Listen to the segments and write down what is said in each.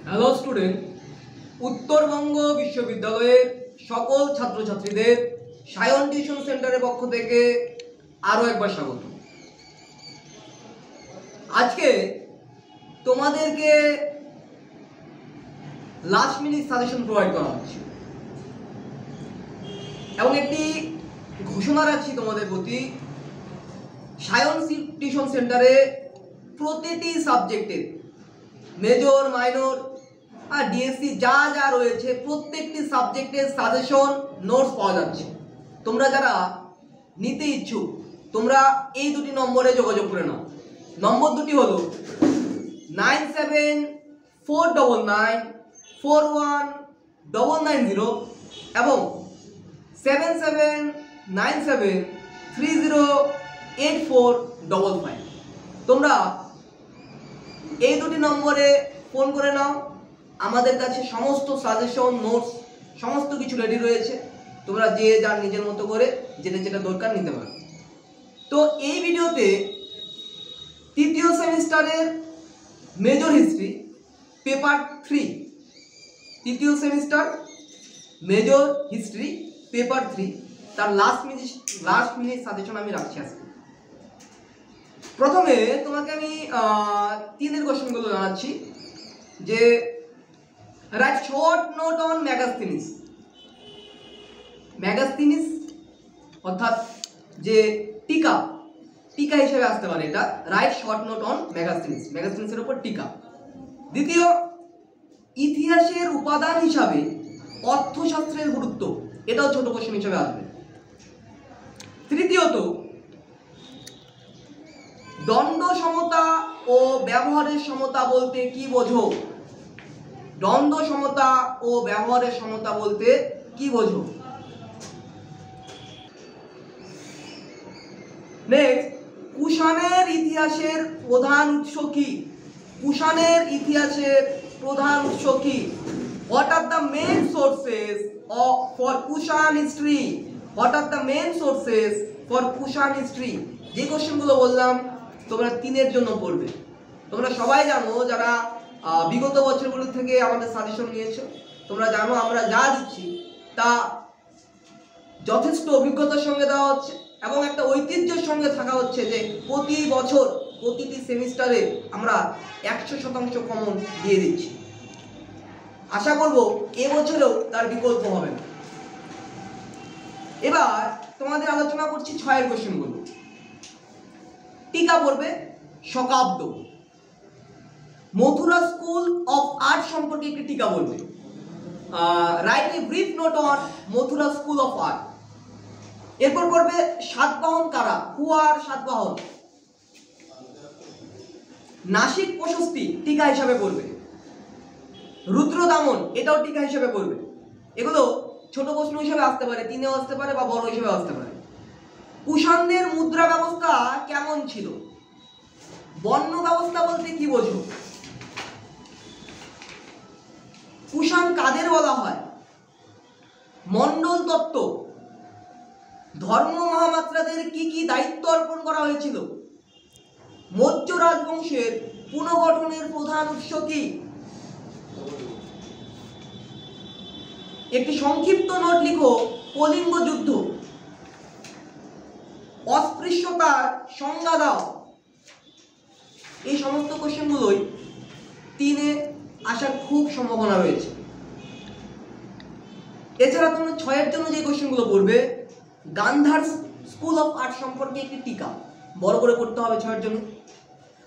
Hello student, Uttarbanga বিশ্ববিদ্যালয়ের সকল ছাত্রছাত্রীদের সায়ন টিউশন সেন্টারের পক্ষ থেকে আরও একবার স্বাগত। আজকে তোমাদেরকে লাস্ট মিনিট সাজেশন প্রোভাইড করা হচ্ছে এবং একটি ঘোষণা রাখছি তোমাদের প্রতি। সায়ন টিউশন সেন্টারে প্রতিটি সাবজেক্টের মেজর, মাইনর আর ডিএসসি যা যা রয়েছে প্রত্যেকটি সাবজেক্টের সাজেশন নোটস পাওয়া যাচ্ছে। তোমরা যারা নিতে ইচ্ছুক তোমরা এই দুটি নম্বরে যোগাযোগ করে নাও। নম্বর দুটি হলো 9749941990 এবং 7797308455। তোমরা এই দুটি নম্বরে ফোন করে নাও। আমাদের কাছে সমস্ত সাজেশন, নোটস সমস্ত কিছু রেডি রয়েছে। তোমরা যে যার নিজের মতো করে যেটা যেটা দরকার নিতে পারো। তো এই ভিডিওতে তৃতীয় সেমিস্টারের মেজর হিস্ট্রি পেপার 3, তৃতীয় সেমিস্টার মেজর হিস্ট্রি পেপার 3 তার লাস্ট মিনিট সাজেশন আমি রাখছি আজকে। প্রথমে তোমাকে আমি 3 কোশ্চেনগুলো জানাচ্ছি যে রাইট শর্ট নোট অন ম্যাগাস্থিনিস। ম্যাগাস্থিনিস অর্থাৎ যে টিকা হিসেবে আসতে পারে এটা। রাইট শর্ট নোট অন ম্যাগাস্থিনিস, ম্যাগাস্থিনিসের উপর টিকা। দ্বিতীয়, ইতিহাসের উপাদান হিসাবে অর্থশাস্ত্রের গুরুত্ব, এটাও ছোট কোশ্চেন হিসেবে আসবে। তৃতীয়ত, দ্বন্দ্ব সমতা ও ব্যবহারের সমতা বলতে কি বোঝো? দ্বন্দ্ব সমতা ও ব্যবহারের সমতা বলতে কি বোঝো? নেক্সট, কুষাণের ইতিহাসের প্রধান উৎস কি? কুষাণের ইতিহাসের প্রধান উৎস কি? What are the main sources for Kushan history? What are the main sources for Kushan history? যে কোশ্চেনগুলো বললাম তোমরা 3 জন্য পড়বে। তোমরা সবাই জানো, যারা বিগত বছরগুলো থেকে আমাদের সাজেশন নিয়েছো, তোমরা জানো আমরা যা দিচ্ছি তা যথেষ্ট অভিজ্ঞতার সঙ্গে দেওয়া হচ্ছে এবং একটা ঐতিহ্যের সঙ্গে থাকা হচ্ছে যে প্রতি বছর প্রতিটি সেমিস্টারে আমরা 100% কমন দিয়ে দিচ্ছি। আশা করব এবছরেও তার বিকল্প হবে না। এবার তোমাদের আলোচনা করছি 6 কোশ্চেনগুলো। টিকা পড়বে শকাব্দ। মথুরা স্কুল অফ আর্ট সম্পর্কে একটি টিকা বলবে। Write a brief note on Mathura school of art. এরপর পড়বে সাতবাহন কারা? হু আর সাতবাহন? নাসিক প্রশস্তি টিকা হিসাবে পড়বে। রুদ্রদামন এটাও টিকা হিসাবে পড়বে। এগুলো ছোট প্রশ্ন হিসেবে আসতে পারে, 3-এও আসতে পারে বা বড় হিসেবে আসতে পারে। কুষাণদের মুদ্রা ব্যবস্থা কেমন ছিল? বর্ণ ব্যবস্থা বলতে কি বোঝো? কুষাণ কাদের বলা হয়? মণ্ডল তত্ত্ব। ধর্ম মহামাত্রাদের কি কি দায়িত্ব অর্পণ করা হয়েছিল? মৌর্য রাজবংশের পুনর্গঠনের প্রধান উৎস কি? একটি সংক্ষিপ্ত নোট লিখো, কলিঙ্গ যুদ্ধ। অস্পৃশ্যতার সংজ্ঞা দাও। এই সমস্ত কোশ্চেনগুলোই 3-এ আসার খুব সম্ভাবনা রয়েছে। এছাড়া তোমরা 6-এর জন্য যে কোশ্চেনগুলো পড়বে, গান্ধার স্কুল অফ আর্ট সম্পর্কে একটি টিকা বড় করে পড়তে হবে 6-এর জন্য।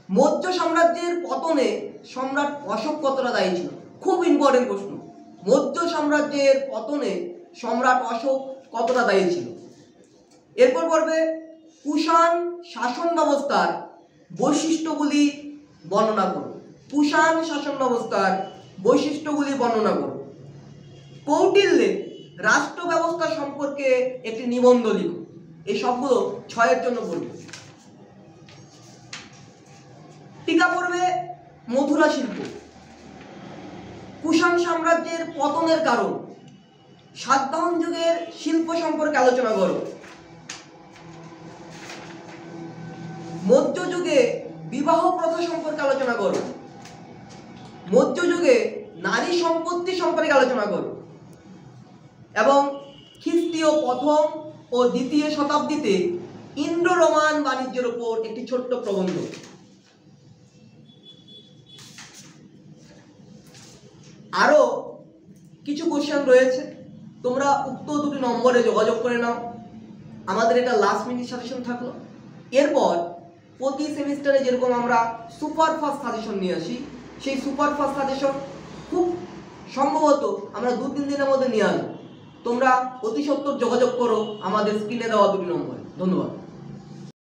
মৌর্য সাম্রাজ্যের পতনে সম্রাট অশোক কতটা দায়ী ছিল? খুব ইম্পর্টেন্ট প্রশ্ন। মৌর্য সাম্রাজ্যের পতনে সম্রাট অশোক কতটা দায়ী ছিল? এরপর পড়বে কুষাণ শাসন ব্যবস্থার বৈশিষ্ট্যগুলি বর্ণনা করো। কুষাণ শাসন ব্যবস্থার বৈশিষ্ট্যগুলি বর্ণনা করো। কৌটিল্যের রাষ্ট্র ব্যবস্থা সম্পর্কে একটি নিবন্ধ লিখো। এই সবগুলো 6-এর জন্য পড়বে। টিকা পড়বে মথুরা শিল্প। কুষাণ সাম্রাজ্যের পতনের কারণ। সাতবাহন যুগের শিল্প সম্পর্কে আলোচনা করো। মধ্যযুগে বিবাহ প্রথা সম্পর্কে আলোচনা করো। মধ্যযুগে নারী সম্পত্তি সম্পর্কে আলোচনা করব এবং খ্রিস্টীয় প্রথম ও দ্বিতীয় শতাব্দীতে ইন্ডো রোমান বাণিজ্যের উপর একটি ছোট্ট প্রবন্ধ। আরও কিছু কোশ্চেন রয়েছে, তোমরা উক্ত দুটি নম্বরে যোগাযোগ করে নাও। আমাদের এটা লাস্ট মিনিট সাজেশন থাকলো। এরপর প্রতি সেমিস্টারে যেরকম আমরা সুপার ফাস্ট সাজেশন নিয়ে আসি, সেই সুপার ফাস্ট সাজেশন খুব সম্ভবত আমরা 2-3 দিনের মধ্যে নিয়ে আসবো। তোমরা অতি সত্বর যোগাযোগ করো আমাদের স্ক্রিনে দেওয়া দুটি নম্বরে। ধন্যবাদ।